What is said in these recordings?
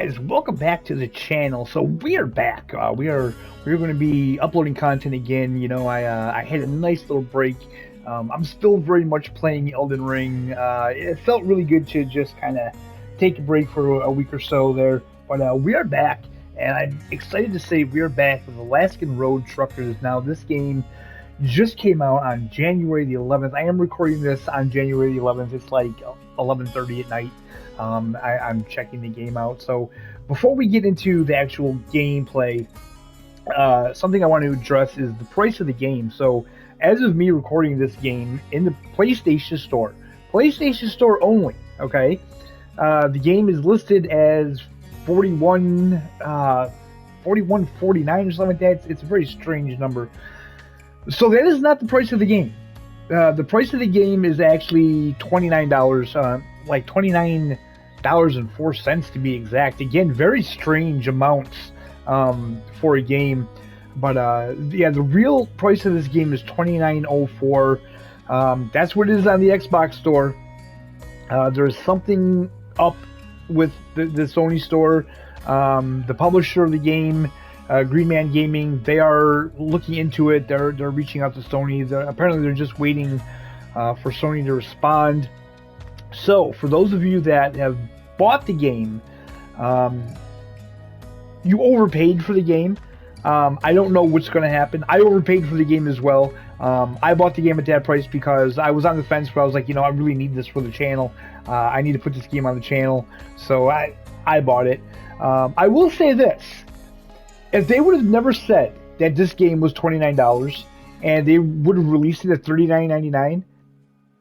guys, welcome back to the channel. So we are back. We're going to be uploading content again. You know, I had a nice little break. I'm still very much playing Elden Ring. It felt really good to just kind of take a break for a week or so there. But we are back, and I'm excited to say we are back with Alaskan Road Truckers. Now, this game just came out on January the 11th. I am recording this on January the 11th. It's like 11:30 at night. I'm checking the game out. So before we get into the actual gameplay, something I want to address is the price of the game. So as of me recording this game in the PlayStation Store only, okay, the game is listed as 41, 41.49 or something like that. It's a very strange number. So that is not the price of the game. The price of the game is actually $29, like $29.04 to be exact. Again, very strange amounts for a game. But yeah, the real price of this game is $29.04. That's what it is on the Xbox store. There's something up with the Sony store. The publisher of the game, Green Man Gaming, they are looking into it. They're reaching out to Sony. Apparently they're just waiting for Sony to respond. So for those of you that have bought the game, you overpaid for the game. I don't know what's going to happen. I overpaid for the game as well. I bought the game at that price because I was on the fence, but I was like, you know, I really need this for the channel. I need to put this game on the channel. So I bought it. I will say this. If they would have never said that this game was $29 and they would have released it at $39.99,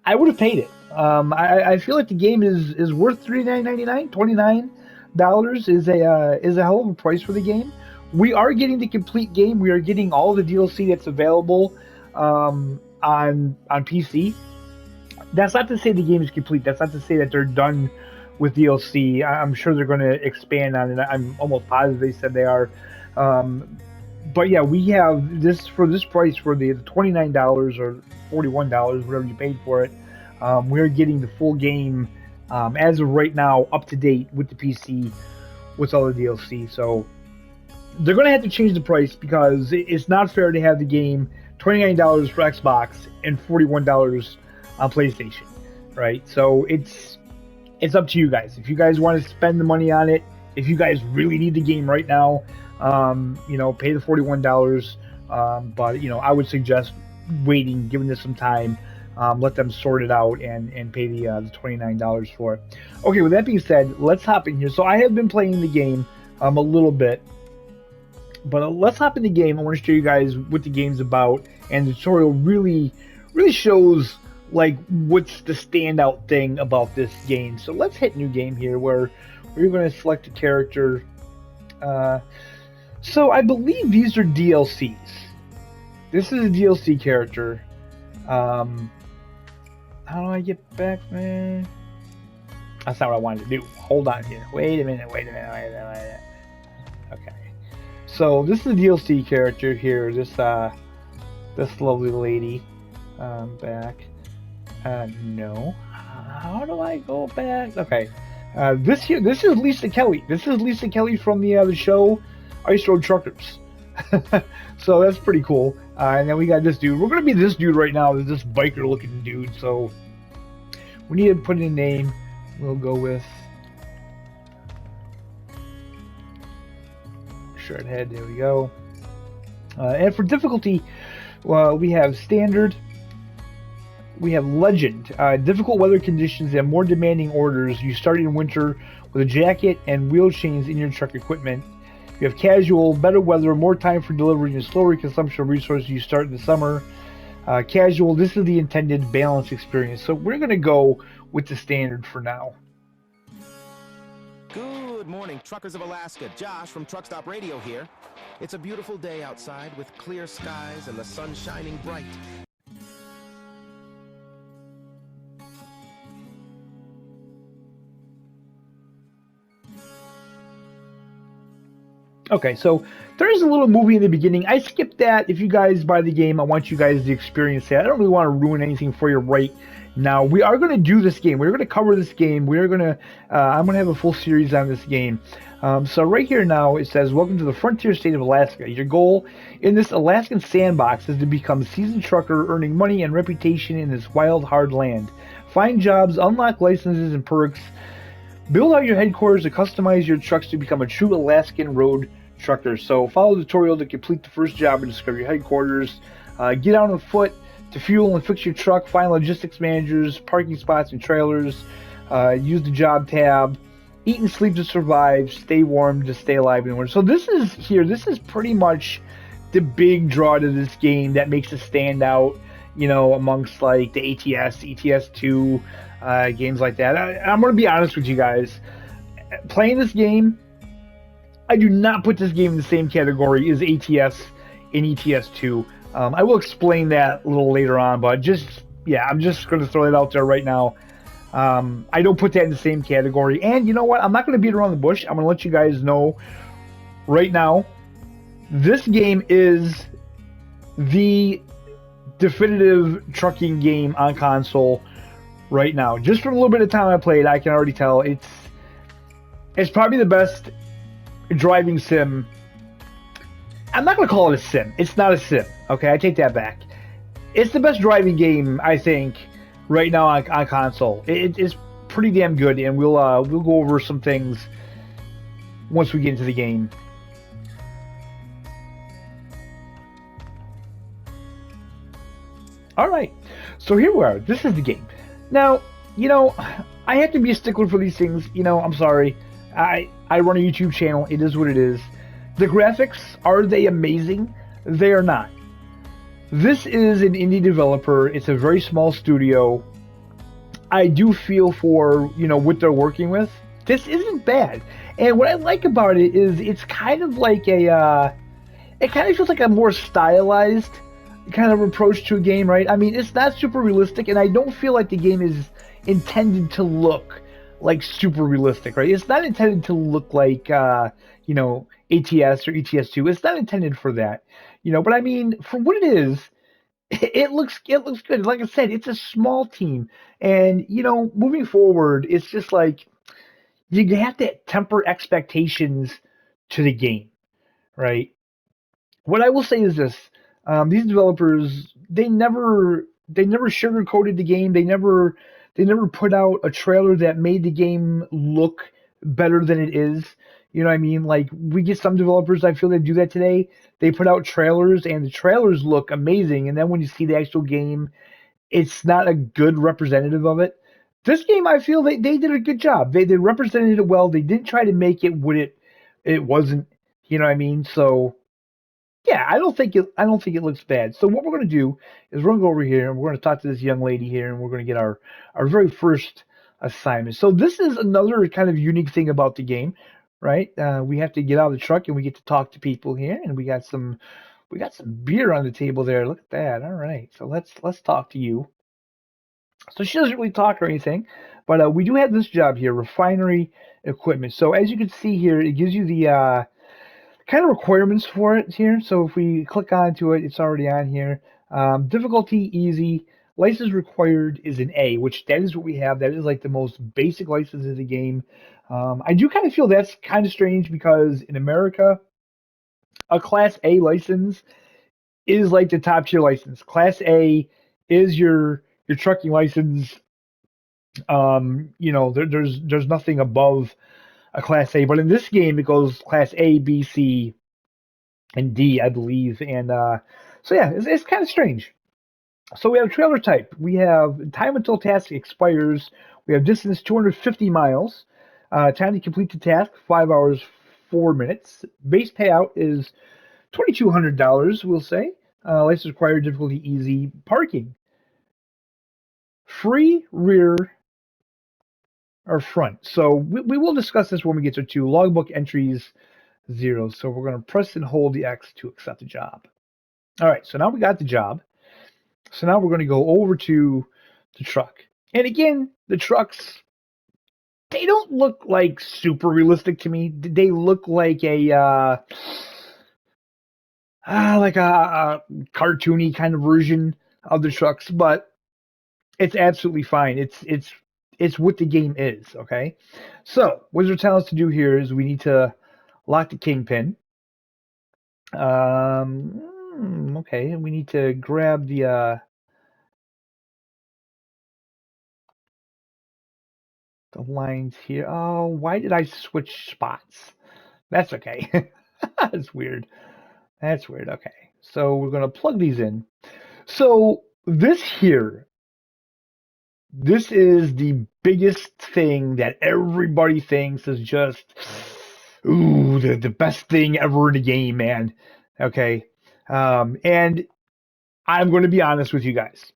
I would have paid it. I feel like the game is worth $39.99. $29 is a hell of a price for the game. We are getting the complete game. We are getting all the DLC that's available on PC. That's not to say the game is complete. That's not to say that they're done with DLC. I'm sure they're going to expand on it. I'm almost positive they said they are. But yeah, we have this for this price for the $29 or $41, whatever you paid for it. We're getting the full game as of right now, up to date with the PC, with all the DLC. So they're going to have to change the price because it's not fair to have the game $29 for Xbox and $41 on PlayStation, right? So it's up to you guys. If you guys want to spend the money on it, if you guys really need the game right now, you know, pay the $41. But you know, I would suggest waiting, giving this some time. Let them sort it out and pay the $29 for it. Okay, with that being said, let's hop in here. So I have been playing the game a little bit, but let's hop in the game. I want to show you guys what the game's about, and the tutorial really shows like what's the standout thing about this game. So let's hit new game here, where we're going to select a character. So I believe these are DLCs. This is a DLC character. How do I get back, man? That's not what I wanted to do. Hold on here. Wait a minute. Okay. So this is a DLC character here. This lovely lady. Back. No. How do I go back? Okay. This is Lisa Kelly. This is Lisa Kelly from the show Ice Road Truckers. So that's pretty cool. And then we got this dude. We're going to be this dude right now. This biker looking dude. So we need to put in a name. We'll go with short head. There we go. And for difficulty, we have standard. We have legend. Difficult weather conditions and more demanding orders. You start in winter with a jacket and wheel chains in your truck equipment. You have casual, better weather, more time for delivery, and slower consumption of resources. You start in the summer. Casual, this is the intended balanced experience. So we're going to go with the standard for now. Good morning, truckers of Alaska. Josh from Truck Stop Radio here. It's a beautiful day outside with clear skies and the sun shining bright. Okay, so there is a little movie in the beginning. I skipped that. If you guys buy the game, I want you guys to experience that. I don't really want to ruin anything for you right now. We are going to do this game. We're going to cover this game. We're going to, I'm going to have a full series on this game. So right here now it says, "Welcome to the frontier state of Alaska. Your goal in this Alaskan sandbox is to become a seasoned trucker, earning money and reputation in this wild, hard land. Find jobs, unlock licenses and perks, build out your headquarters to customize your trucks to become a true Alaskan road trucker." So follow the tutorial to complete the first job and discover your headquarters. Get out on foot to fuel and fix your truck. Find logistics managers, parking spots, and trailers. Use the job tab. Eat and sleep to survive. Stay warm to stay alive in the winter. So this is here. This is pretty much the big draw to this game that makes it stand out. You know, amongst like the ATS, ETS2 games like that. I'm going to be honest with you guys. Playing this game, I do not put this game in the same category as ATS and ETS2. I will explain that a little later on, but yeah, I'm just going to throw it out there right now. I don't put that in the same category. And you know what? I'm not going to beat around the bush. I'm going to let you guys know right now. This game is the definitive trucking game on console right now. Just from a little bit of time I played, I can already tell it's probably the best driving sim. I'm not going to call it a sim. It's not a sim. Okay, I take that back. It's the best driving game, I think, right now on console. It's pretty damn good, and we'll go over some things once we get into the game. All right, so here we are. This is the game. Now, you know, I have to be a stickler for these things. You know, I'm sorry. I run a YouTube channel. It is what it is. The graphics, are they amazing? They are not. This is an indie developer. It's a very small studio. I do feel for, you know, what they're working with. This isn't bad. And what I like about it is it's kind of like it kind of feels like a more stylized kind of approach to a game, right? I mean, it's not super realistic, and I don't feel like the game is intended to look like super realistic, right? It's not intended to look like, you know, ATS or ETS2. It's not intended for that, you know. But I mean, for what it is, it looks good. Like I said, it's a small team, and you know, moving forward, it's just like you have to temper expectations to the game, right? What I will say is this: these developers, they never sugarcoated the game. They never put out a trailer that made the game look better than it is. You know what I mean? Like we get some developers, I feel, that do that today. They put out trailers, and the trailers look amazing, and then when you see the actual game, it's not a good representative of it. This game, I feel they did a good job. They represented it well. They didn't try to make it what it wasn't. You know what I mean? So yeah, I don't think it looks bad. So what we're gonna do is we're gonna go over here and we're gonna talk to this young lady here, and we're gonna get our very first assignment. So this is another kind of unique thing about the game, right? We have to get out of the truck and we get to talk to people here, and we got some beer on the table there. Look at that. All right, so let's talk to you. So she doesn't really talk or anything, but we do have this job here, refinery equipment. So as you can see here, it gives you the kind of requirements for it here. So if we click onto it, it's already on here. Difficulty easy. License required is an A, which that is what we have. That is like the most basic license in the game. I do kind of feel that's kind of strange because in America, a Class A license is like the top tier license. Class A is your trucking license. You know, there's nothing above a Class A, but in this game it goes Class A, B, C, and D, I believe. And so yeah, it's kind of strange. So we have trailer type. We have time until task expires. We have distance 250 miles. Time to complete the task 5 hours 4 minutes. Base payout is $2,200. We'll say. License required, difficulty easy. Parking free, rear or front. So we will discuss this when we get to two. Logbook entries 0. So we're going to press and hold the X to accept the job. All right, so now we got the job. So now we're going to go over to the truck. And again, the trucks, they don't look like super realistic to me. They look like a cartoony kind of version of the trucks, but it's absolutely fine. It's what the game is, okay? So, what they're telling us to do here is we need to lock the kingpin. Okay, we need to grab the lines here. Oh, why did I switch spots? That's okay. That's weird. That's weird. Okay, so we're gonna plug these in. So this here, this is the biggest thing that everybody thinks is just, ooh, the best thing ever in the game, man. Okay, and I'm going to be honest with you guys.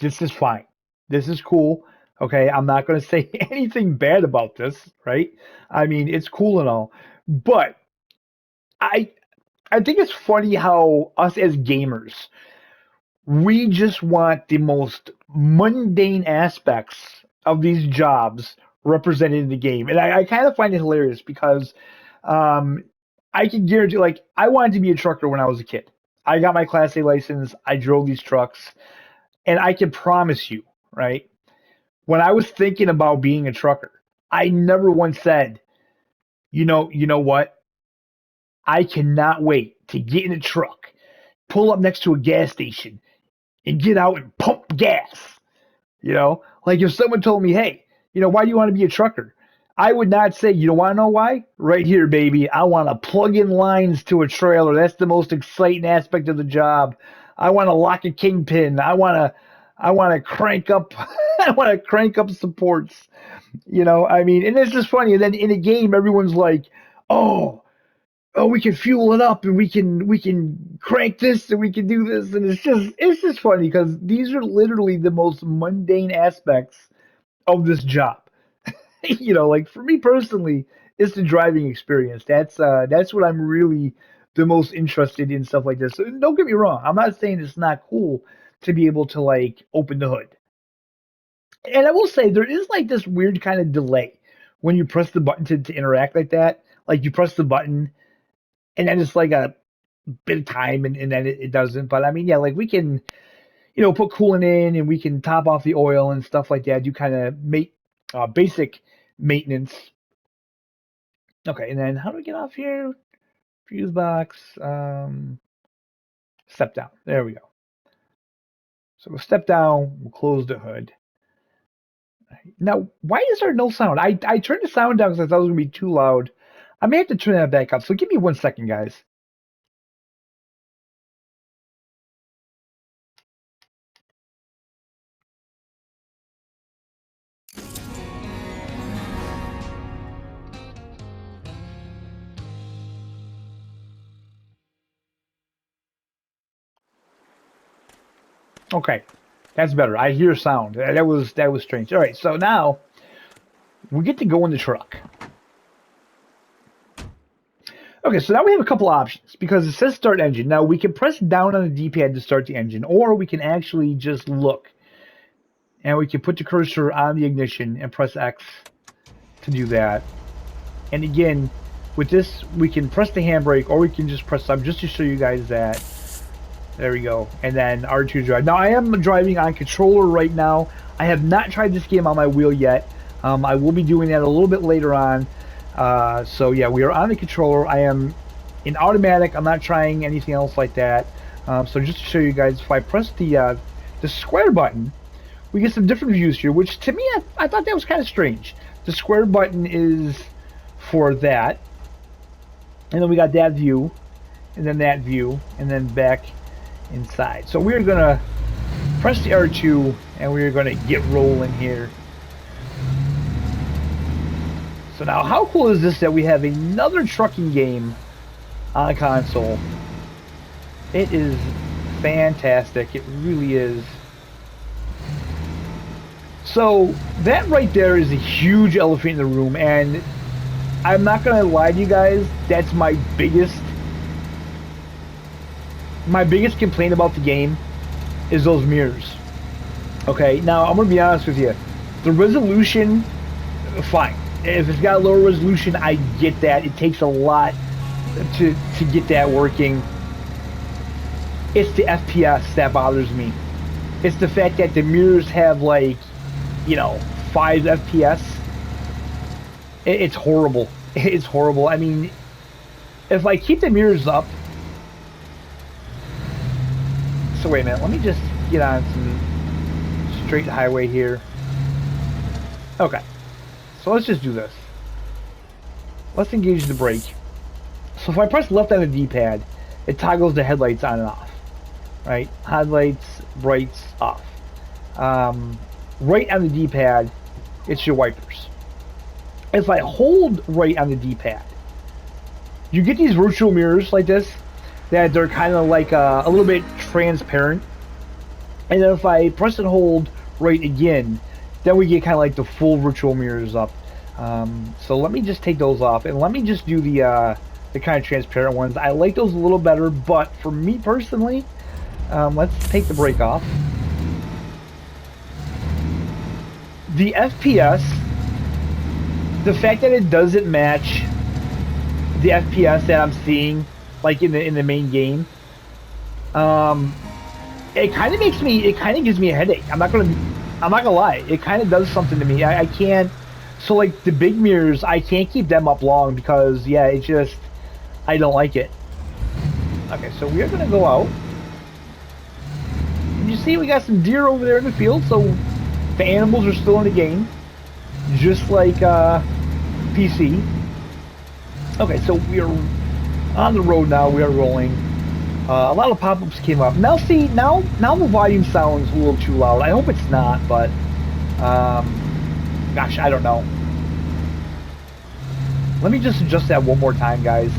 This is fine. This is cool. Okay, I'm not going to say anything bad about this, right? I mean, it's cool and all, but I I think it's funny how us as gamers, we just want the most mundane aspects of these jobs represented in the game. And I kind of find it hilarious because um, I can guarantee, like, I wanted to be a trucker when I was a kid. I got my Class A license, I drove these trucks, and I can promise you, right, when I was thinking about being a trucker, I never once said, you know what? I cannot wait to get in a truck, pull up next to a gas station, and get out and pump gas. Like if someone told me, hey, why do you want to be a trucker? I would not say, you don't want to know why? Right here, baby. I want to plug in lines to a trailer. That's the most exciting aspect of the job. I want to lock a kingpin. I want to crank up I want to crank up supports. I mean, and it's just funny. And then in a game, everyone's like, oh, we can fuel it up and we can crank this and we can do this, and it's just funny because these are literally the most mundane aspects of this job. Like for me personally, it's the driving experience. That's what I'm really the most interested in, stuff like this. So don't get me wrong, I'm not saying it's not cool to be able to like open the hood. And I will say there is like this weird kind of delay when you press the button to interact like that. Like you press the button and then it's like a bit of time and then it doesn't. But I mean, yeah, like we can, put coolant in and we can top off the oil and stuff like that. Do kind of basic maintenance. Okay, and then how do we get off here? Fuse box, step down. There we go. So we'll step down, we'll close the hood. Now, why is there no sound? I turned the sound down because I thought it was going to be too loud. I may have to turn that back up. So give me 1 second, guys. Okay, that's better. I hear sound. That was strange. All right, so now we get to go in the truck. Okay, so now we have a couple options because it says start engine. Now we can press down on the D-pad to start the engine, or we can actually just look, and we can put the cursor on the ignition and press X to do that. And again, with this, we can press the handbrake, or we can just press up just to show you guys that. There we go. And then R2 drive. Now I am driving on controller right now. I have not tried this game on my wheel yet. I will be doing that a little bit later on. So yeah, we are on the controller. I am in automatic. I'm not trying anything else like that. So just to show you guys, if I press the square button, we get some different views here, which to me, I thought that was kind of strange. The square button is for that. And then we got that view, and then that view, and then back inside. So we're going to press the R2, and we're going to get rolling here. So now, how cool is this that we have another trucking game on console? It is fantastic. It really is. So that right there is a huge elephant in the room, and I'm not gonna lie to you guys, that's my biggest complaint about the game is those mirrors. Okay, now I'm gonna be honest with you. The resolution, fine. If it's got a lower resolution, I get that. It takes a lot to get that working. It's the FPS that bothers me. It's the fact that the mirrors have like, 5 FPS. It's horrible. It's horrible. I mean, if I keep the mirrors up. So wait a minute. Let me just get on some straight highway here. Okay. So let's just do this. Let's engage the brake. So if I press left on the D-pad, it toggles the headlights on and off. Right? Headlights, brights, off. Right on the D-pad, it's your wipers. If I hold right on the D-pad, you get these virtual mirrors like this, that they're kind of like a little bit transparent. And then if I press and hold right again, then we get kind of like the full virtual mirrors up. So let me just take those off, and let me just do the kind of transparent ones. I like those a little better, but for me personally, let's take the brake off. The FPS, the fact that it doesn't match the FPS that I'm seeing, like in the main game, it kind of makes me, it kind of gives me a headache. I'm not gonna lie. It kind of does something to me. I can't. So like the big mirrors, I can't keep them up long because yeah, it just, I don't like it. Okay, so we are gonna go out. And you see, we got some deer over there in the field, so the animals are still in the game, just like PC. Okay, so we are on the road now. We are rolling. A lot of pop-ups came up. Now see, now the volume sounds a little too loud. I hope it's not, but gosh, I don't know. Let me just adjust that one more time, guys.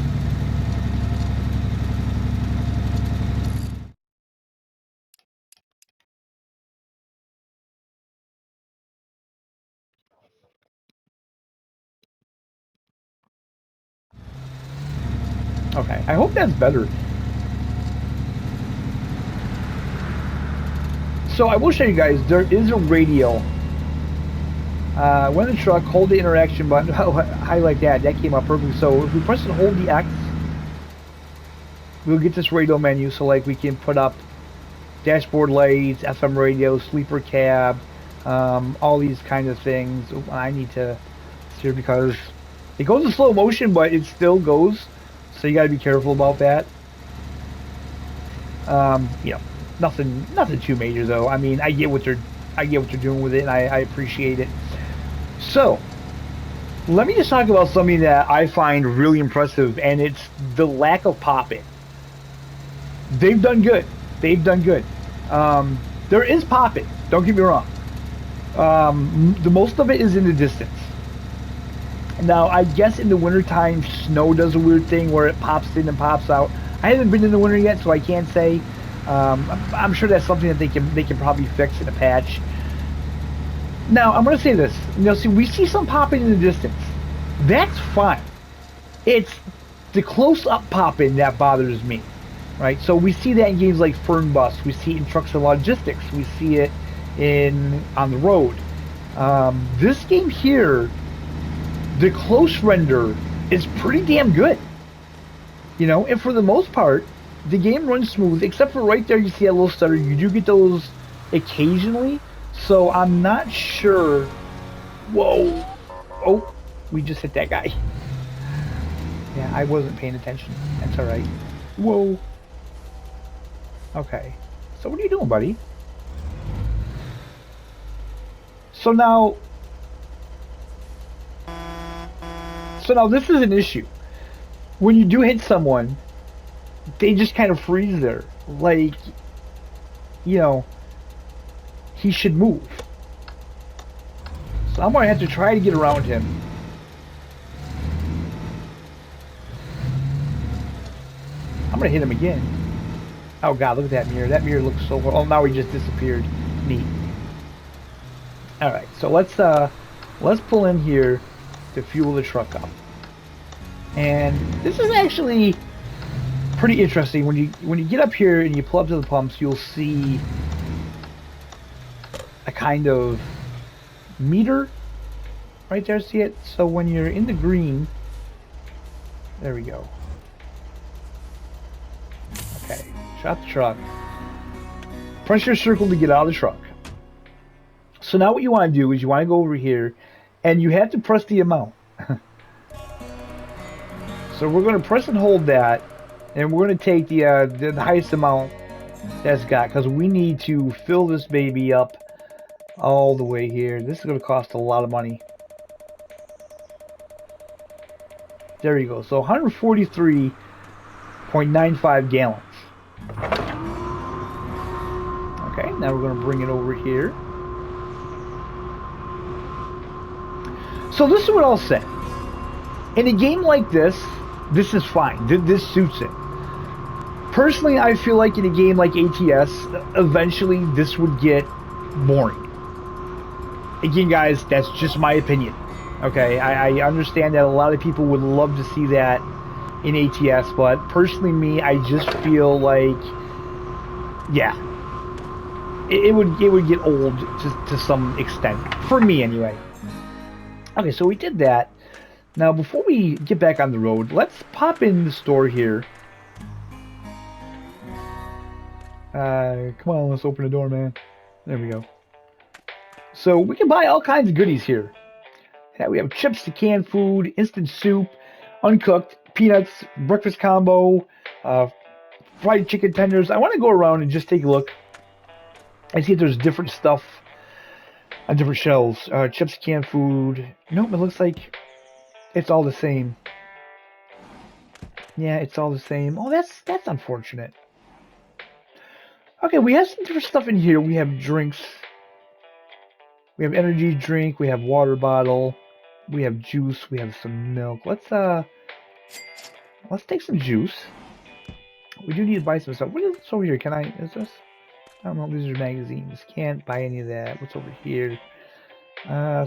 Okay, I hope that's better. So I will show you guys, there is a radio. When in the truck, hold the interaction button. Highlight that. That came up perfect. So if we press and hold the X, we'll get this radio menu. So like we can put up dashboard lights, FM radio, sleeper cab, all these kinds of things. Ooh, I need to steer because it goes in slow motion, but it still goes. So you got to be careful about that. You know, nothing too major though. I mean, I get what they're doing with it, and I appreciate it. So, let me just talk about something that I find really impressive, and it's the lack of pop-in. They've done good. They've done good. There is pop-in. Don't get me wrong. The most of it is in the distance. Now, I guess in the wintertime, snow does a weird thing where it pops in and pops out. I haven't been in the winter yet, so I can't say. I'm sure that's something that they can probably fix in a patch. Now, I'm going to say this. You know, see, we see some popping in the distance. That's fine. It's the close-up popping that bothers me, right? So we see that in games like Fern Bus. We see it in Trucks and Logistics. We see it on the road. This game here, the close render is pretty damn good. You know, and for the most part, the game runs smooth, except for right there you see a little stutter. You do get those occasionally. So I'm not sure. Whoa. Oh, we just hit that guy. Yeah, I wasn't paying attention. That's alright. Whoa. Okay. So what are you doing, buddy? So now this is an issue. When you do hit someone, they just kind of freeze there. Like, you know, he should move. So I'm going to have to try to get around him. I'm going to hit him again. Oh god, look at that mirror. That mirror looks so... Oh, now he just disappeared. Neat. Alright, so let's pull in here to fuel the truck up. And this is actually pretty interesting. When you get up here and you pull up to the pumps, you'll see a kind of meter right there. See it? So when you're in the green, there we go. Okay, shut the truck. Press your circle to get out of the truck. So now what you want to do is you want to go over here, and you have to press the amount. So we're going to press and hold that, and we're going to take the highest amount that's got, because we need to fill this baby up all the way here. This is going to cost a lot of money. There you go. So 143.95 gallons. Okay, now we're going to bring it over here. So this is what I'll say. In a game like this, this is fine. This suits it. Personally, I feel like in a game like ATS, eventually this would get boring. Again, guys, that's just my opinion. Okay, I understand that a lot of people would love to see that in ATS, but personally, me, I just feel like, yeah, it would get old to some extent for me, anyway. Okay, so we did that. Now, before we get back on the road, let's pop in the store here. Come on, let's open the door, man. There we go. So we can buy all kinds of goodies here. Yeah, we have chips to canned food, instant soup, uncooked, peanuts, breakfast combo, fried chicken tenders. I want to go around and just take a look and see if there's different stuff on different shelves. Chips, canned food. Nope, it looks like it's all the same. Yeah, it's all the same. Oh, that's unfortunate. Okay, we have some different stuff in here. We have drinks. We have energy drink. We have water bottle. We have juice. We have some milk. Let's take some juice. We do need to buy some stuff. What is this over here? Is this? I don't know. These are magazines. Can't buy any of that. What's over here?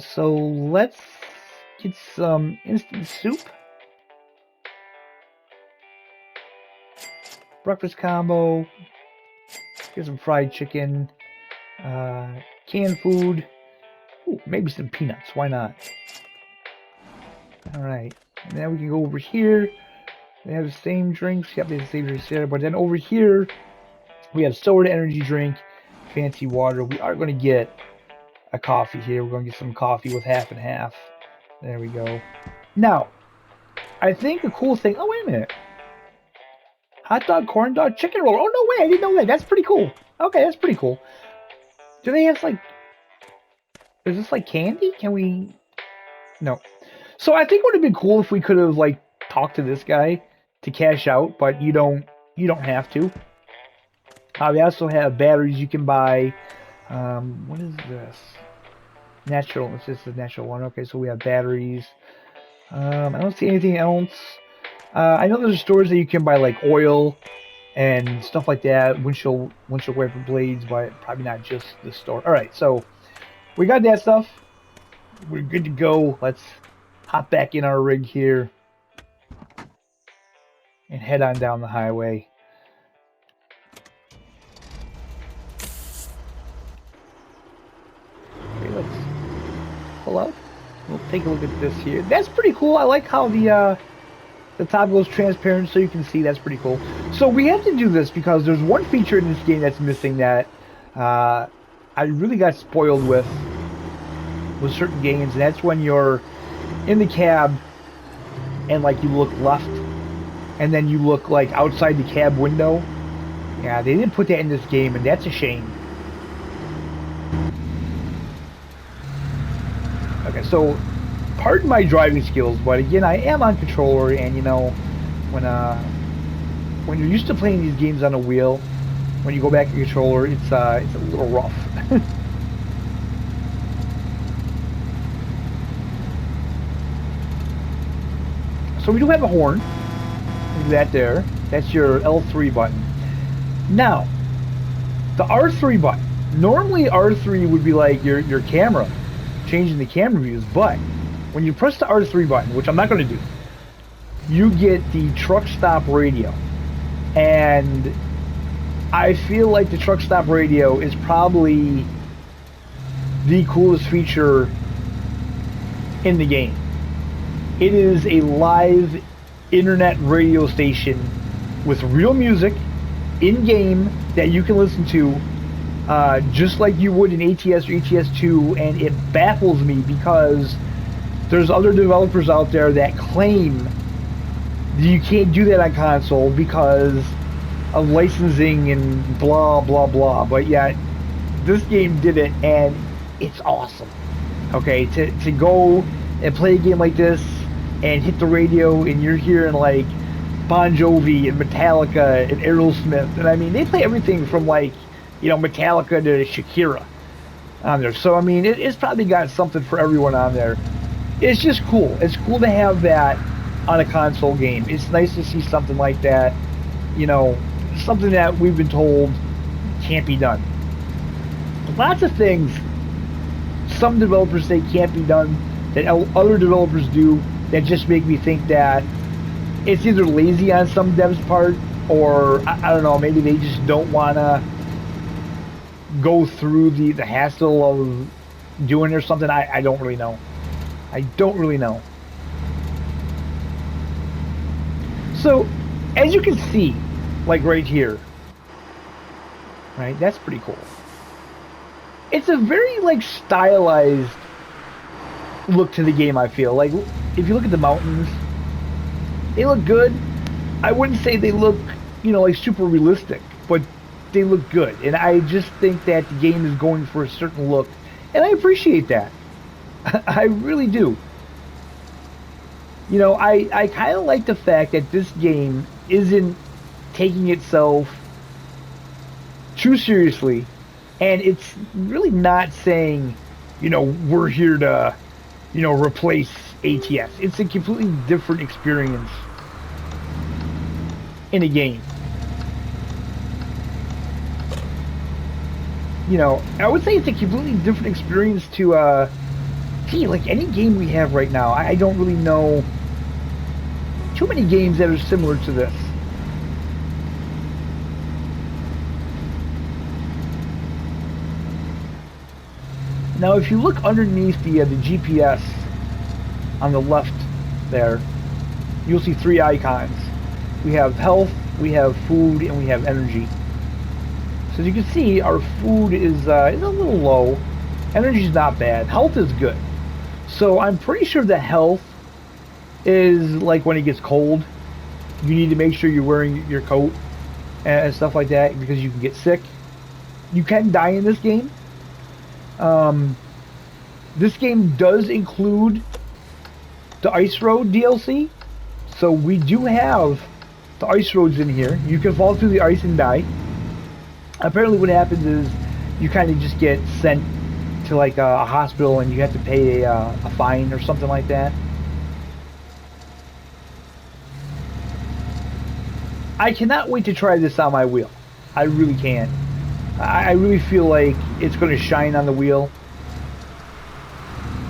So let's get some instant soup. Breakfast combo. Get some fried chicken. Canned food. Ooh, maybe some peanuts. Why not? Alright. And then we can go over here. They have the same drinks. Yep, they have the same drinks there. But then over here, we have soda energy drink, fancy water. We are going to get a coffee here. We're going to get some coffee with half and half. There we go. Now, I think the cool thing... Oh, wait a minute. Hot dog, corn dog, chicken roll. Oh, no way. I didn't know that. That's pretty cool. Okay, that's pretty cool. Do they have, like... Is this, like, candy? Can we... No. So I think it would have been cool if we could have, like, talked to this guy to cash out, but you don't have to. We also have batteries you can buy. What is this? Natural. It's just a natural one. Okay, so we have batteries. I don't see anything else. I know there's stores that you can buy like oil and stuff like that, windshield wiper blades, but probably not just the store. All right, so we got that stuff. We're good to go. Let's hop back in our rig here and head on down the highway. Okay, let's pull out. We'll take a look at this here. That's pretty cool. I like how the top goes transparent so you can see. That's pretty cool. So we have to do this because there's one feature in this game that's missing that I really got spoiled with certain games, and that's when you're in the cab and like you look left and then you look like outside the cab window. Yeah, they didn't put that in this game, and that's a shame. Okay, so pardon my driving skills, but again, I am on controller, and you know, when you're used to playing these games on a wheel, when you go back to controller, it's a little rough. So we do have a horn. Look at that there. That's your L3 button. Now, the R3 button. Normally R3 would be like your camera, changing the camera views, but when you press the R3 button, which I'm not going to do, you get the truck stop radio. And I feel like the truck stop radio is probably the coolest feature in the game. It is a live internet radio station with real music in-game that you can listen to just like you would in ATS or ATS2, and it baffles me because there's other developers out there that claim that you can't do that on console because of licensing and blah blah blah. But yet, this game did it, and it's awesome. Okay, to go and play a game like this and hit the radio and you're hearing like Bon Jovi and Metallica and Aerosmith, and I mean they play everything from like Metallica to Shakira on there. So I mean it's probably got something for everyone on there. It's just cool. It's cool to have that on a console game. It's nice to see something like that. Something that we've been told can't be done. Lots of things some developers say can't be done that other developers do that just make me think that it's either lazy on some devs' part or I don't know, maybe they just don't want to go through the hassle of doing it or something. I don't really know. I don't really know. So, as you can see, like right here, right, that's pretty cool. It's a very like stylized look to the game, I feel. Like if you look at the mountains, they look good. I wouldn't say they look, like super realistic, but they look good. And I just think that the game is going for a certain look, and I appreciate that. I really do. I kind of like the fact that this game isn't taking itself too seriously, and it's really not saying, we're here to, replace ATS. It's a completely different experience in a game. I would say it's a completely different experience to, like any game we have right now. I don't really know too many games that are similar to this. Now, if you look underneath the GPS on the left there, you'll see three icons. We have health, we have food, and we have energy. So as you can see, our food is a little low. Energy is not bad. Health is good. So I'm pretty sure the health is like when it gets cold. You need to make sure you're wearing your coat and stuff like that because you can get sick. You can die in this game. This game does include the Ice Road DLC. So we do have the ice roads in here. You can fall through the ice and die. Apparently what happens is you kind of just get sent to like a hospital and you have to pay a fine or something like that. I cannot wait to try this on my wheel. I really can. I really feel like it's going to shine on the wheel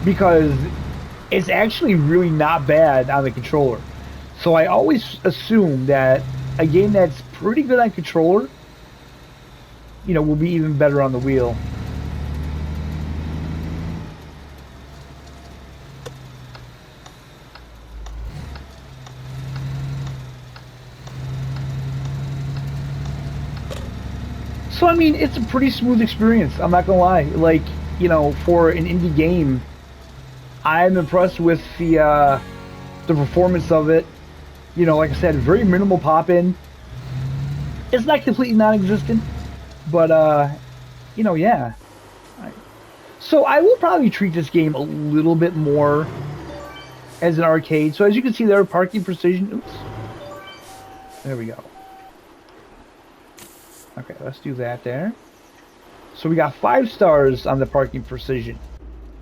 because it's actually really not bad on the controller. So I always assume that a game that's pretty good on controller, will be even better on the wheel. So I mean, it's a pretty smooth experience. I'm not gonna lie. Like, for an indie game, I'm impressed with the performance of it. Like I said, very minimal pop-in. It's not completely non-existent, but yeah. So I will probably treat this game a little bit more as an arcade. So as you can see there, parking precision. Oops. There we go. Okay, let's do that there. So we got 5 stars on the parking precision.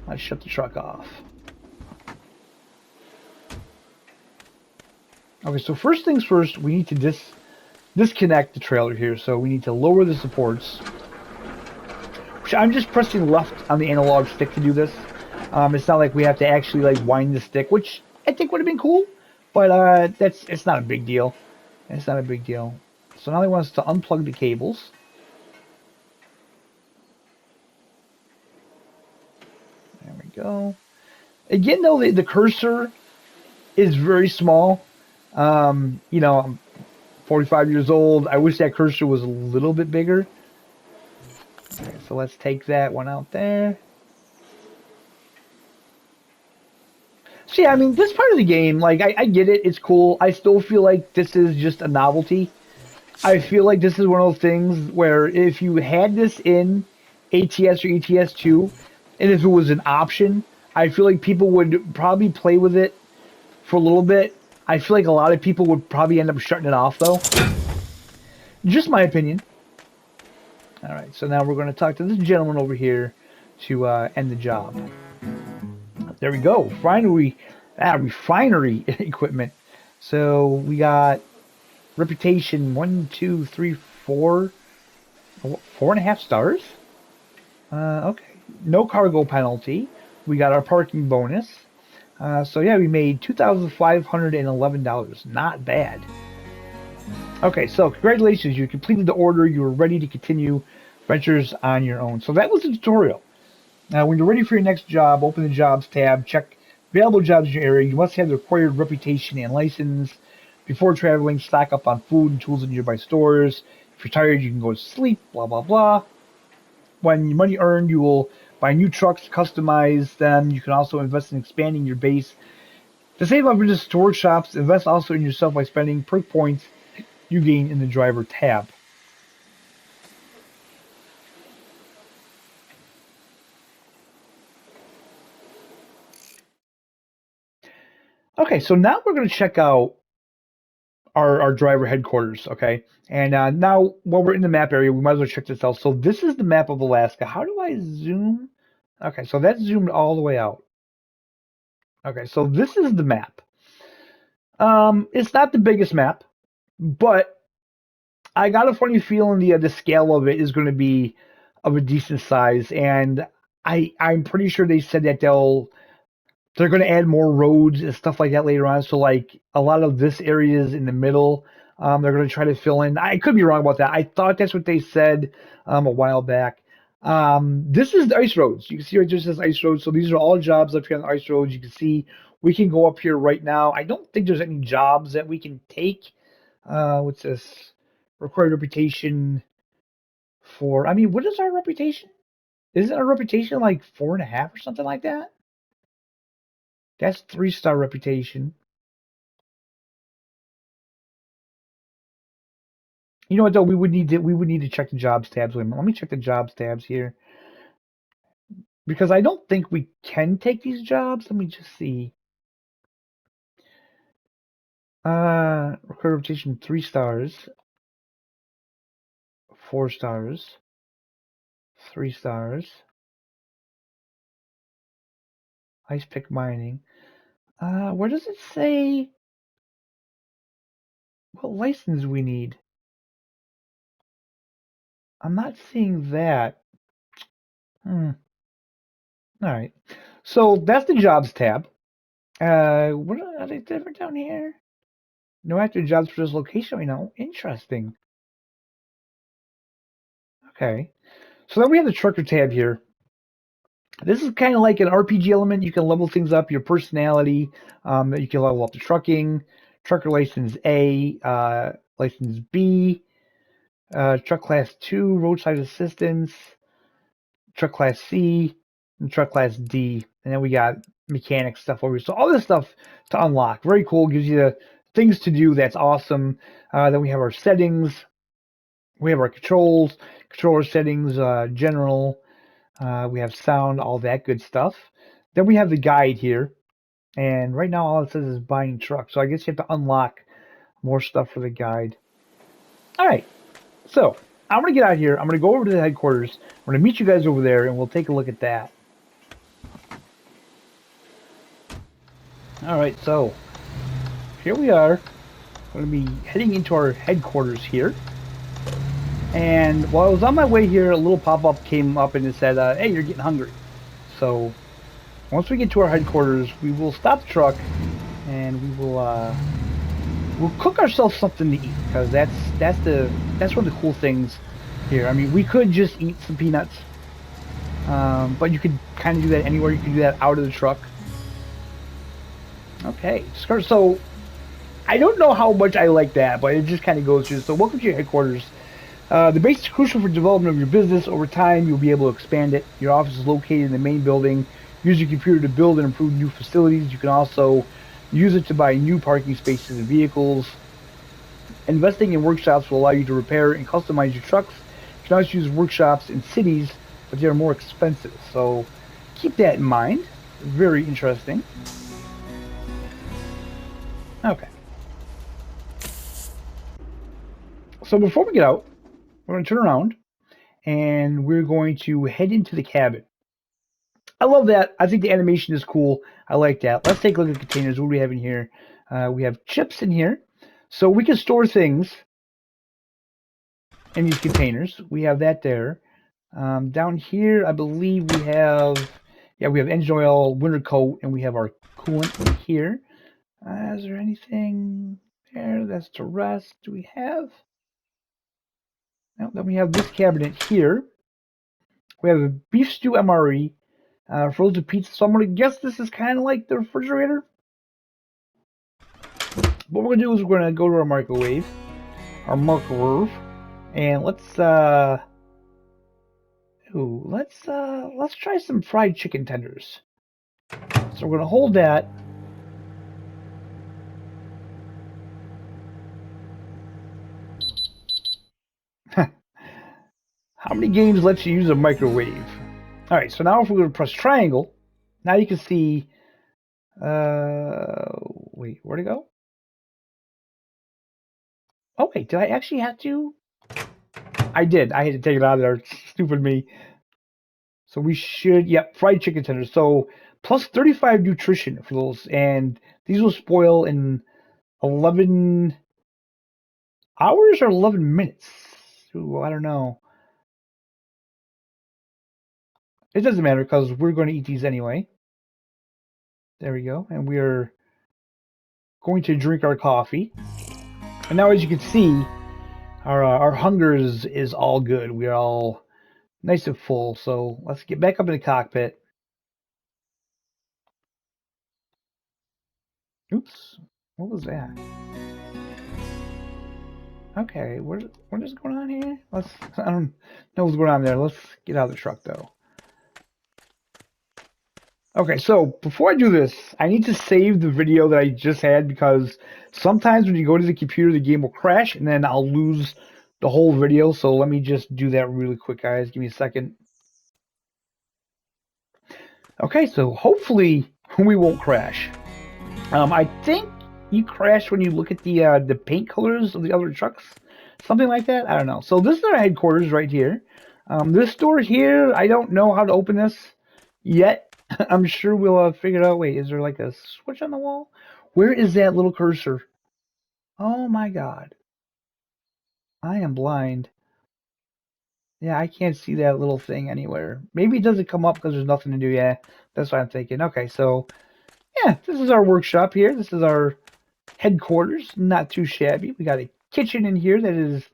Let's shut the truck off. Okay, so first things first, we need to disconnect the trailer here. So we need to lower the supports. Which I'm just pressing left on the analog stick to do this. It's not like we have to actually like wind the stick, which I think would have been cool. But it's not a big deal. It's not a big deal. So now they want us to unplug the cables. There we go. Again, though, the cursor is very small. I'm 45 years old. I wish that cursor was a little bit bigger. There so let's take that one out there. So yeah, I mean, this part of the game, like, I get it, it's cool. I still feel like this is just a novelty. I feel like this is one of those things where if you had this in ATS or ETS 2, and if it was an option, I feel like people would probably play with it for a little bit. I feel like a lot of people would probably end up shutting it off, though. Just my opinion. All right, so now we're going to talk to this gentleman over here to end the job. There we go. Refinery equipment. So we got reputation 1, 2, 3, 4, 4.5 stars. Okay. No cargo penalty. We got our parking bonus. So yeah, we made $2,511. Not bad. Okay, so congratulations, you completed the order. You were ready to continue ventures on your own. So that was the tutorial. Now, when you're ready for your next job, open the Jobs tab, check available jobs in your area. You must have the required reputation and license. Before traveling, stock up on food and tools in nearby stores. If you're tired, you can go to sleep, blah, blah, blah. When your money earned, you will buy new trucks, customize them. You can also invest in expanding your base. To save on visits to workshops, invest also in yourself by spending perk points you gain in the driver tab. Okay, so now we're going to check out our driver headquarters, okay? And now, while we're in the map area, we might as well check this out. So this is the map of Alaska. How do I zoom? Okay, so that's zoomed all the way out. Okay, so this is the map. It's not the biggest map, but I got a funny feeling the scale of it is going to be of a decent size, and I'm pretty sure they said that they're going to add more roads and stuff like that later on. So like a lot of this area is in the middle. They're going to try to fill in. I could be wrong about that. I thought that's what they said a while back. This is the ice roads. You can see right there says ice roads. So these are all jobs up here on the ice roads. You can see we can go up here right now. I don't think there's any jobs that we can take. What's this? Required reputation for. I mean, what is our reputation? Isn't our reputation like 4.5 or something like that? That's 3-star reputation. You know what though? We would need to check the jobs tabs. Wait a minute. Let me check the jobs tabs here. Because I don't think we can take these jobs. Let me just see. Record reputation 3 stars. 4 stars. 3 stars. Ice pick mining. Where does it say what license we need? I'm not seeing that. All right. So that's the jobs tab. What are they different down here? No active jobs for this location right now. Interesting. Okay. So then we have the trucker tab here. This is kind of like an RPG element. You can level things up, your personality. You can level up the trucking, trucker license A, license B, truck class 2, roadside assistance, truck class C, and truck class D. And then we got mechanic stuff over here. So all this stuff to unlock. Very cool. Gives you the things to do. That's awesome. Then we have our settings. We have our controls, controller settings, general. We have sound, all that good stuff. Then we have the guide here. And right now all it says is buying truck. So I guess you have to unlock more stuff for the guide. All right. So I'm going to get out here. I'm going to go over to the headquarters. I'm going to meet you guys over there, and we'll take a look at that. All right. So here we are. I'm going to be heading into our headquarters here. And while I was on my way here, a little pop-up came up and it said, hey, you're getting hungry. So once we get to our headquarters, we will stop the truck and we'll cook ourselves something to eat, because that's one of the cool things here. I mean, we could just eat some peanuts, but you could kind of do that anywhere. You could do that out of the truck. Okay, so I don't know how much I like that, but it just kind of goes through. So welcome to your headquarters. The base is crucial for development of your business. Over time, you'll be able to expand it. Your office is located in the main building. Use your computer to build and improve new facilities. You can also use it to buy new parking spaces and vehicles. Investing in workshops will allow you to repair and customize your trucks. You can also use workshops in cities, but they are more expensive. So keep that in mind. Very interesting. Okay. So before we get out, we're going to turn around and we're going to head into the cabin. I love that. I think the animation is cool. I like that. Let's take a look at the containers. What do we have in here? We have chips in here. So we can store things in these containers. We have that there. Down here, I believe we have, yeah, we have engine oil, winter coat, and we have our coolant in here. Is there anything there? That's the rest. Do we have? No, then we have this cabinet here. We have a beef stew MRE, frozen pizza. So I'm going to guess this is kind of like the refrigerator. What we're going to do is we're going to go to our microwave, and let's try some fried chicken tenders. So we're going to hold that. How many games let you use a microwave? All right, so now if we're going to press triangle, now you can see. Wait, where'd it go? Oh wait, did I actually have to? I did. I had to take it out of there. Stupid me. So we should, yep, fried chicken tenders. So plus 35 nutrition for those, and these will spoil in 11 hours or 11 minutes. Ooh, I don't know. It doesn't matter because we're going to eat these anyway. There we go. And we are going to drink our coffee. And now, as you can see, our hunger is all good. We're all nice and full. So let's get back up in the cockpit. Oops. What was that? Okay, what is going on here? I don't know what's going on there. Let's get out of the truck though. Okay, so before I do this, I need to save the video that I just had because sometimes when you go to the computer, the game will crash and then I'll lose the whole video. So let me just do that really quick, guys. Give me a second. Okay, so hopefully we won't crash. I think you crash when you look at the paint colors of the other trucks, something like that. I don't know. So this is our headquarters right here. This door here, I don't know how to open this yet. I'm sure we'll figure it out. Wait, is there like a switch on the wall? Where is that little cursor? Oh my God, I am blind. Yeah, I can't see that little thing anywhere. Maybe it doesn't come up because there's nothing to do. Yeah, that's what I'm thinking. Okay, so yeah, this is our workshop here. This is our headquarters. Not too shabby. We got a kitchen in here that is,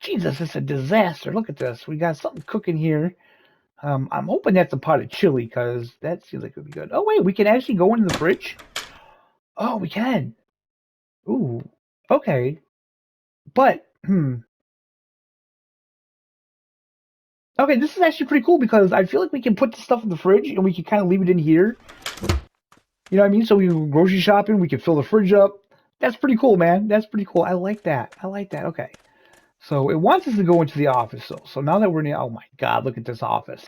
Jesus, it's a disaster. Look at this. We got something cooking here. I'm hoping that's a pot of chili because that seems like it would be good. Oh wait, we can actually go into the fridge. Oh, we can. Ooh, okay. But okay, this is actually pretty cool because I feel like we can put the stuff in the fridge and we can kind of leave it in here. You know what I mean? So we go grocery shopping, we can fill the fridge up. That's pretty cool, man. That's pretty cool. I like that. I like that. Okay. So it wants us to go into the office, though. So now that we're in, oh my God, look at this office.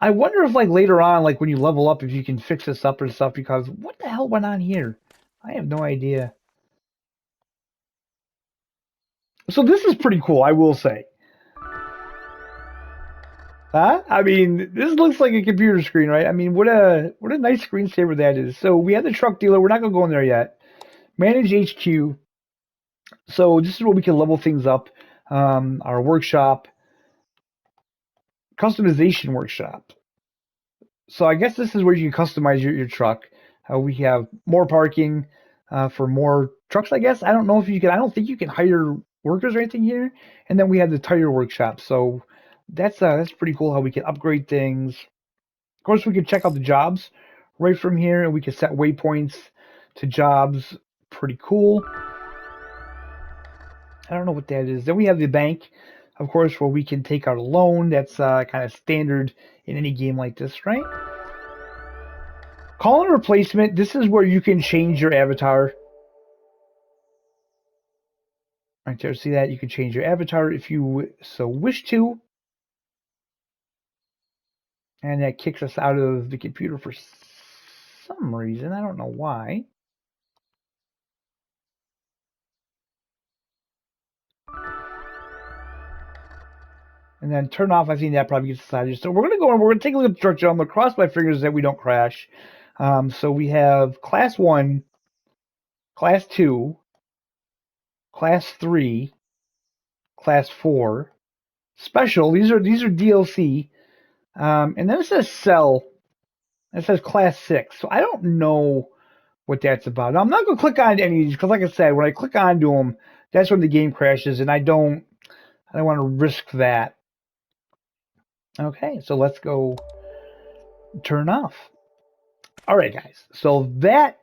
I wonder if, like, later on, like when you level up, if you can fix this up and stuff. Because what the hell went on here? I have no idea. So this is pretty cool, I will say. Huh? I mean, this looks like a computer screen, right? I mean, what a nice screensaver that is. So we have the truck dealer. We're not gonna go in there yet. Manage HQ. So this is where we can level things up. Our workshop, customization workshop. So I guess this is where you can customize your truck. We have more parking for more trucks, I guess. I don't know if you can, I don't think you can hire workers or anything here. And then we have the tire workshop. So that's pretty cool how we can upgrade things. Of course, we can check out the jobs right from here, and we can set waypoints to jobs. Pretty cool. I don't know what that is. Then we have the bank, of course, where we can take out a loan. That's kind of standard in any game like this, right? Call and replacement. This is where you can change your avatar. Right there, see that? You can change your avatar if you so wish to. And that kicks us out of the computer for some reason. I don't know why. And then turn off, I think that probably gets decided. So we're going to go and we're going to take a look at the structure. I'm going to cross my fingers that we don't crash. So we have Class 1, Class 2, Class 3, Class 4, Special. These are DLC. And then it says Cell. It says Class 6. So I don't know what that's about. Now, I'm not going to click on any of these because, like I said, when I click onto them, that's when the game crashes, and I don't want to risk that. Okay, so let's go turn off. All right, guys. So that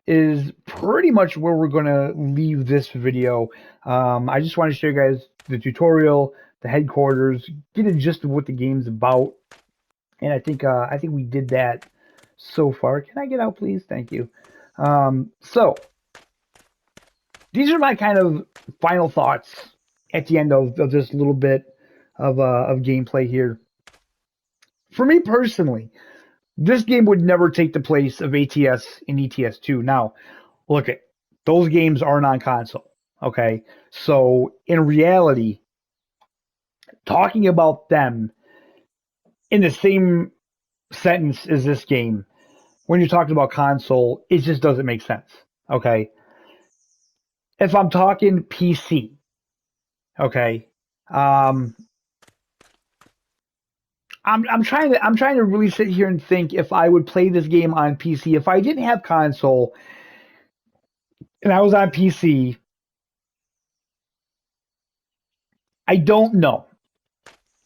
is pretty much where we're going to leave this video. I just want to show you guys the tutorial, the headquarters, get a gist of what the game's about, and I think we did that so far. Can I get out, please? Thank you. So these are my kind of final thoughts at the end of this little bit of gameplay here. For me personally, this game would never take the place of ATS and ETS2. Now, look at those games aren't on console. Okay, so in reality, talking about them in the same sentence as this game, when you're talking about console, it just doesn't make sense. Okay, if I'm talking PC, okay, I'm trying to really sit here and think if I would play this game on PC if I didn't have console and I was on PC. I don't know.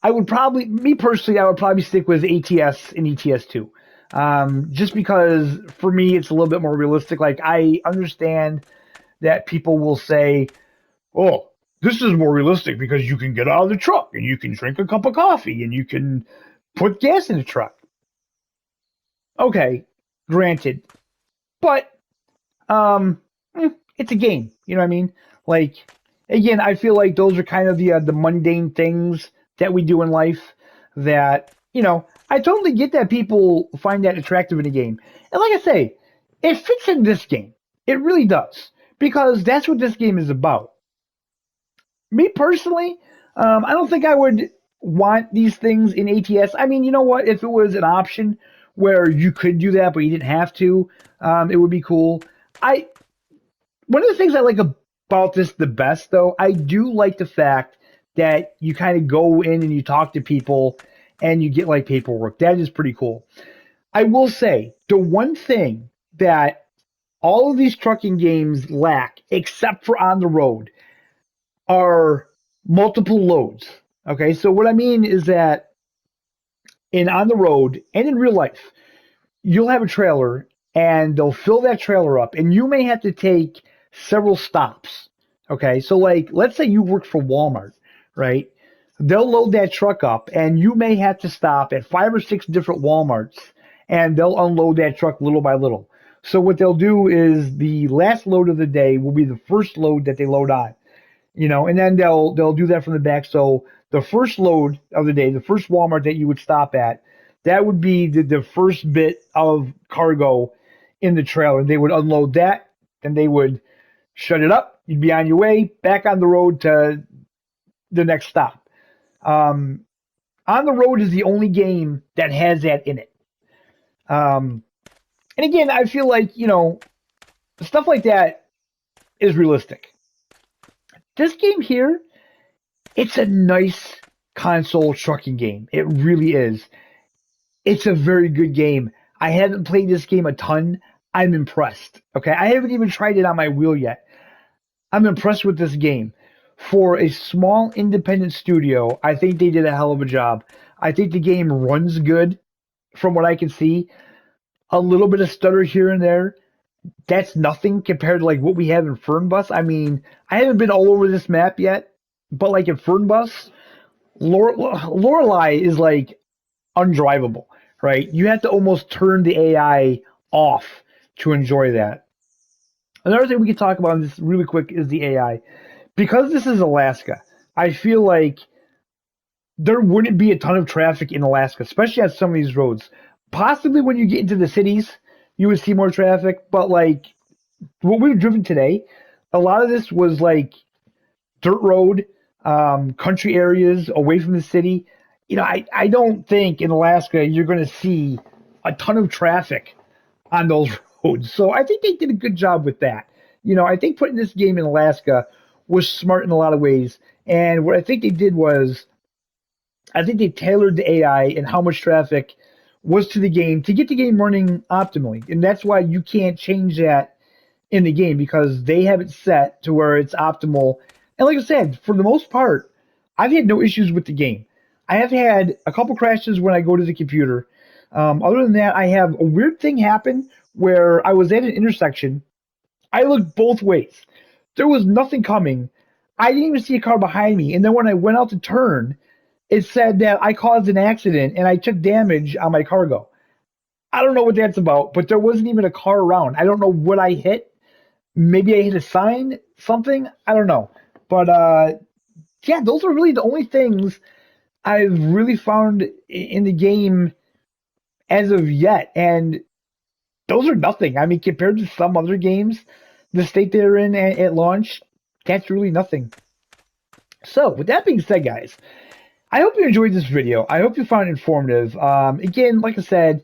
I would probably, me personally, I would probably stick with ATS and ETS2. Just because for me it's a little bit more realistic. Like I understand that people will say, "Oh, this is more realistic because you can get out of the truck and you can drink a cup of coffee and you can put gas in the truck." Okay, granted, but um, it's a game. You know what I mean? Like again, I feel like those are kind of the mundane things that we do in life. That I totally get that people find that attractive in a game, and like I say, it fits in this game. It really does because that's what this game is about. Me personally, I don't think I would want these things in ATS. I mean, you know what? If it was an option where you could do that, but you didn't have to, it would be cool. I One of the things I like about this the best, though, I do like the fact that you kind of go in and you talk to people and you get like paperwork. That is pretty cool. I will say the one thing that all of these trucking games lack, except for on the road, are multiple loads. Okay, so what I mean is that in on the road and in real life, you'll have a trailer and they'll fill that trailer up, and you may have to take several stops. Okay, so like let's say you work for Walmart, right? They'll load that truck up, and you may have to stop at 5 or 6 different Walmarts, and they'll unload that truck little by little. So what they'll do is the last load of the day will be the first load that they load on, and then they'll do that from the back. So the first load of the day, the first Walmart that you would stop at, that would be the first bit of cargo in the trailer. They would unload that, then they would shut it up. You'd be on your way back on the road to the next stop. On the Road is the only game that has that in it. And again, I feel like stuff like that is realistic. This game here, it's a nice console trucking game. It really is. It's a very good game. I haven't played this game a ton. I'm impressed. Okay, I haven't even tried it on my wheel yet. I'm impressed with this game. For a small independent studio, I think they did a hell of a job. I think the game runs good from what I can see. A little bit of stutter here and there. that's nothing compared to like what we have in Fernbus. I mean, I haven't been all over this map yet, but like in Fernbus, Lorelei is like undrivable, right? You have to almost turn the AI off to enjoy that. Another thing we could talk about in this really quick is the AI. Because this is Alaska, I feel like there wouldn't be a ton of traffic in Alaska, especially on some of these roads. Possibly when you get into the cities, you would see more traffic, but like what we've driven today, a lot of this was like dirt road, country areas away from the city. I don't think in Alaska you're going to see a ton of traffic on those roads. So I think they did a good job with that. I think putting this game in Alaska was smart in a lot of ways. And what I think they did was, I think they tailored the AI and how much traffic was to the game to get the game running optimally. And that's why you can't change that in the game because they have it set to where it's optimal. And like I said, for the most part, I've had no issues with the game. I have had a couple crashes when I go to the computer. Other than that, I have a weird thing happen where I was at an intersection. I looked both ways. There was nothing coming. I didn't even see a car behind me. And then when I went out to turn, it said that I caused an accident and I took damage on my cargo. I don't know what that's about, but there wasn't even a car around. I don't know what I hit. Maybe I hit a sign, something. I don't know. But yeah, those are really the only things I've really found in the game as of yet. And those are nothing. I mean, compared to some other games, the state they're in at launch, that's really nothing. So, with that being said, guys, I hope you enjoyed this video. I hope you found it informative. Again, like I said,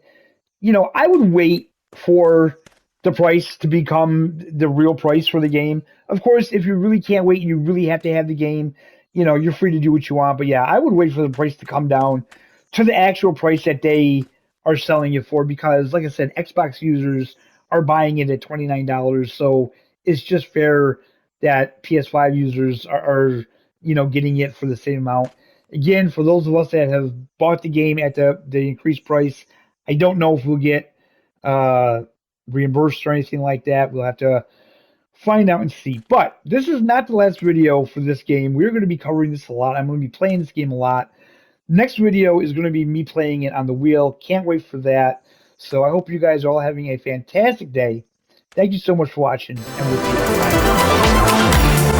I would wait for the price to become the real price for the game. Of course, if you really can't wait, you really have to have the game, you're free to do what you want. But yeah, I would wait for the price to come down to the actual price that they are selling it for because, like I said, Xbox users are buying it at $29. So it's just fair that PS5 users are getting it for the same amount. Again, for those of us that have bought the game at the increased price, I don't know if we'll get reimbursed or anything like that. We'll have to find out and see. But this is not the last video for this game. We're going to be covering this a lot. I'm going to be playing this game a lot. Next video is going to be me playing it on the wheel. Can't wait for that. So I hope you guys are all having a fantastic day. Thank you so much for watching, and we'll see you next time.